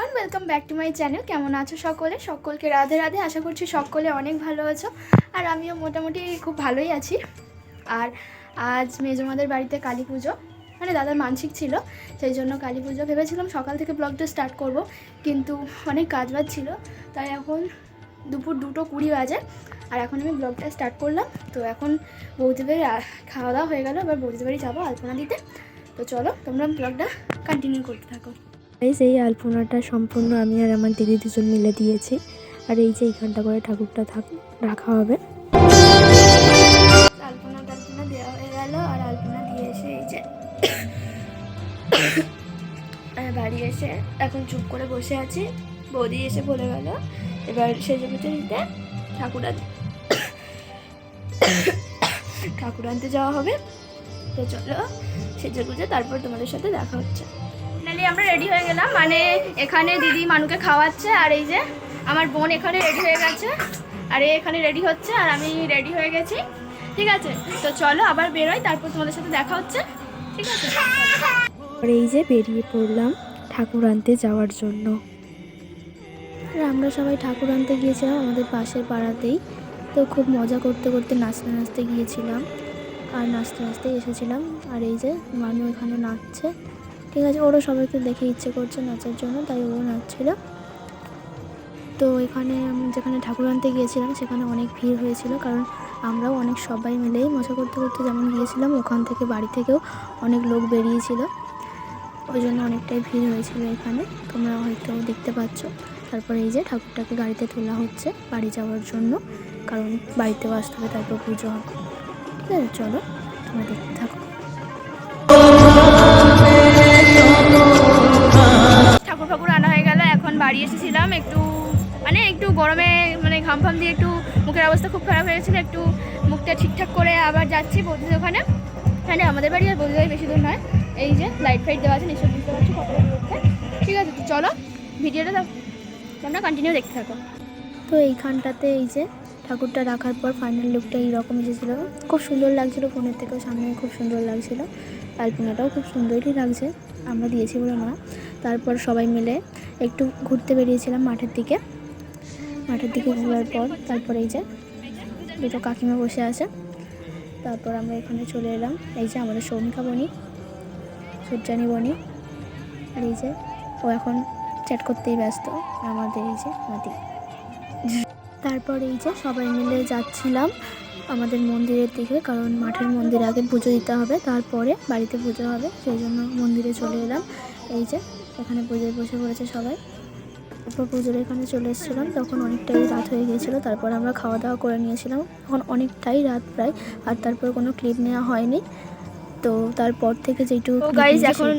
Everyone, welcome back to my channel. কেমন আছো সকলে? সকলকে রাধে রাধে। আশা করছি সকলে অনেক ভালো আছো, আর আমিও মোটামুটি খুব ভালোই আছি। আর আজ মেজমাদের বাড়িতে কালী পুজো, মানে দাদার মানসিক ছিল, সেই জন্য কালী পুজো ভেবেছিলাম সকাল থেকে ব্লগটা স্টার্ট করব, কিন্তু অনেক কাজ বাজ ছিল, তাই এখন দুপুর 2:20 বাজে আর এখন আমি ব্লগটা স্টার্ট করলাম। তো এখন বৌদিদের খাওয়া দাওয়া হয়ে গেল, এবার বৌদিদের বাড়ি যাবো আলপনা দিতে। তো চলো তোমরা ব্লগটা কন্টিনিউ করতে থাকো। এই আলপনাটা সম্পূর্ণ আমি আর আমার দিদি দুজন মিলে দিয়েছি। আর এই যে এইখানটা করে ঠাকুরটা রাখা হবে। আলপনা দেওয়া হয়ে গেল, আর আলপনা দিয়ে এসে এই যে বাড়ি এসে এখন চুপ করে বসে আছি। বৌদি এসে বলে গেল এবার সেজে গুজে নিতে ঠাকুর আনতে যাওয়া হবে। তো চলো সেজে গুজে তারপর তোমাদের সাথে দেখা হচ্ছে। ফাইনালি আমরা রেডি হয়ে গেলাম, মানে এখানে দিদি মানুকে খাওয়াচ্ছে, আর এই যে আমার বোন এখানে রেডি হয়ে গেছে, আর এখানে রেডি হচ্ছে, আর আমি রেডি হয়ে গেছি। ঠিক আছে, তো চলো আবার বেরোই, তারপর তোমাদের সাথে দেখা হচ্ছে। ঠিক আছে, আর এই যে বেরিয়ে পড়লাম ঠাকুর আনতে যাওয়ার জন্য। আর আমরা সবাই ঠাকুর আনতে গিয়েছিলাম আমাদের পাশের পাড়াতেই। তো খুব মজা করতে করতে নাচতে নাচতে গিয়েছিলাম, আর নাচতে নাচতে এসেছিলাম। আর এই যে মানু এখানে নাচছে। ঠিক আছে, ওরও সবাইকে দেখে ইচ্ছে করছে নাচার জন্য, তাই ও নাচছিল। তো এখানে যেখানে ঠাকুর আনতে গিয়েছিলাম সেখানে অনেক ভিড় হয়েছিল, কারণ আমরাও অনেক সবাই মিলেই মজা করতে করতে যেমন গিয়েছিলাম, ওখান থেকে বাড়ি থেকেও অনেক লোক বেরিয়েছিল, ওই জন্য অনেকটাই ভিড় হয়েছিল এখানে, তোমরা হয়তো দেখতে পাচ্ছ। তারপরে এই যে ঠাকুরটাকে গাড়িতে তোলা হচ্ছে বাড়ি যাওয়ার জন্য, কারণ বাড়িতেও আসতে হবে, তারপর পুজো হবে। ঠিক আছে, চলো তোমরা দেখতে থাকো। ঠাকুর আনা হয়ে গেল, এখন বাড়ি এসেছিলাম একটু গরমে, মানে ঘাম ফাম দিয়ে একটু মুখের অবস্থা খুব খারাপ হয়েছিল, একটু মুখটা ঠিকঠাক করে আবার যাচ্ছি বৌদিদের ওখানে। হ্যাঁ, আমাদের বাড়ি আর বৌদিদের বাড়ি বেশি দূর নয়, এই যে লাইট ফাইট দেওয়া আছে, নিশ্চয় বুঝতে পারছি কতটা দূরত্বে। ঠিক আছে, তো চলো ভিডিওটা তোমরা কন্টিনিউ দেখতে থাকো। তো এইখানটাতে এই যে ঠাকুরটা রাখার পর ফাইনাল লুকটা এইরকম এসেছিলো, খুব সুন্দর লাগছিলো, ফোনের থেকেও সামনে খুব সুন্দর লাগছিলো, আলপনাটাও খুব সুন্দরই লাগছে, আমরা দিয়েছি বলে না। তারপর সবাই মিলে একটু ঘুরতে বেরিয়েছিলাম মাঠের দিকে ঘোরার পর তারপর এই যে দুটো কাকিমা বসে আছে, তারপর আমরা এখানে চলে এলাম। এই যে আমাদের সৌমিকা বনি, সূর্যানী বনি, আর এই যে ও এখন চ্যাট করতেই ব্যস্ত, আমাদের এই যে নাতি। তারপর এই যে সবাই মিলে যাচ্ছিলাম আমাদের মন্দিরের দিকে, কারণ মাঠের মন্দিরে আগে পুজো দিতে হবে, তারপরে বাড়িতে পুজো হবে, সেই জন্য মন্দিরে চলে এলাম। এই যে এখানে পুজোয় বসে পড়েছে সবাই। তারপর পুজোর এখানে চলে এসেছিলাম, তখন অনেকটাই রাত হয়ে গিয়েছিলো, তারপর আমরা খাওয়া দাওয়া করে নিয়েছিলাম, এখন অনেকটাই রাত প্রায়, আর তারপর কোনো ক্লিপ নেওয়া হয়নি। তো তারপর থেকে যেটুকু গাইজ এখন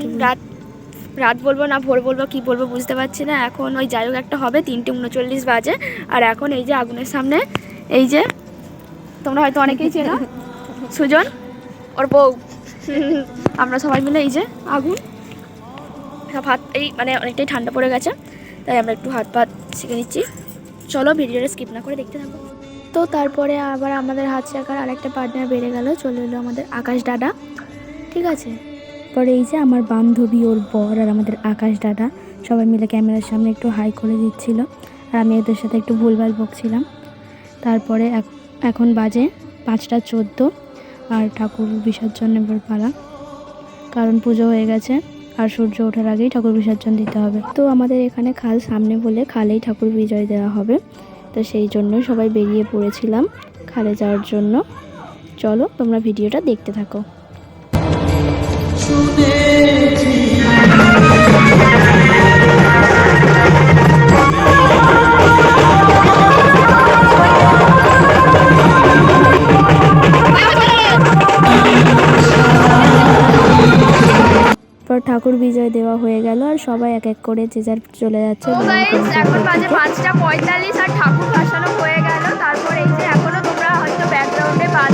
রাত বলবো না ভোর বলবো কি বলবো বুঝতে পারছি না, এখন ওই যাই হোক একটা হবে, 3:39 বাজে। আর এখন এই যে আগুনের সামনে, এই যে তোমরা হয়তো অনেকেই চেনো সুজন ওর বউ, আমরা সবাই মিলে এই যে আগুন হাত, এই মানে অনেকটাই ঠান্ডা পড়ে গেছে, তাই আমরা একটু হাত পাত শিখে নিচ্ছি। চলো ভিডিওটা স্কিপ না করে দেখতে থাকো। তো তারপরে আবার আমাদের হাত শেখার আরেকটা পার্টনার বেড়ে গেল, চলে এলো আমাদের আকাশ দাদা। ঠিক আছে, পরে এই যে আমার বান্ধবী, ওর বর, আর আমাদের আকাশ দাদা সবাই মিলে ক্যামেরার সামনে একটু হাই করে দিচ্ছিল, আর আমি ওদের সাথে একটু ভুলভাল বকছিলাম। তারপরে এখন বাজে 5:14, আর ঠাকুর বিসর্জন নেবার পালা, কারণ পুজো হয়ে গেছে আর সূর্য ওঠার আগেই ঠাকুর বিসর্জন দিতে হবে। তো আমাদের এখানে খাল সামনে বলে খালেই ঠাকুর বিজয় দেওয়া হবে, তো সেই জন্য সবাই বেরিয়ে পড়েছিলাম খালে যাওয়ার জন্য। চলো তোমরা ভিডিওটা দেখতে থাকো। ঠাকুর বিজয় দেওয়া হয়ে গেল, আর সবাই এক এক করে যে যার চলে যাচ্ছে। এখন বাজে 5:45 আর ঠাকুর ভাসানো হয়ে গেল। তারপর এই যে এখনো তোমরা হয়তো ব্যাকগ্রাউন্ডে বাজ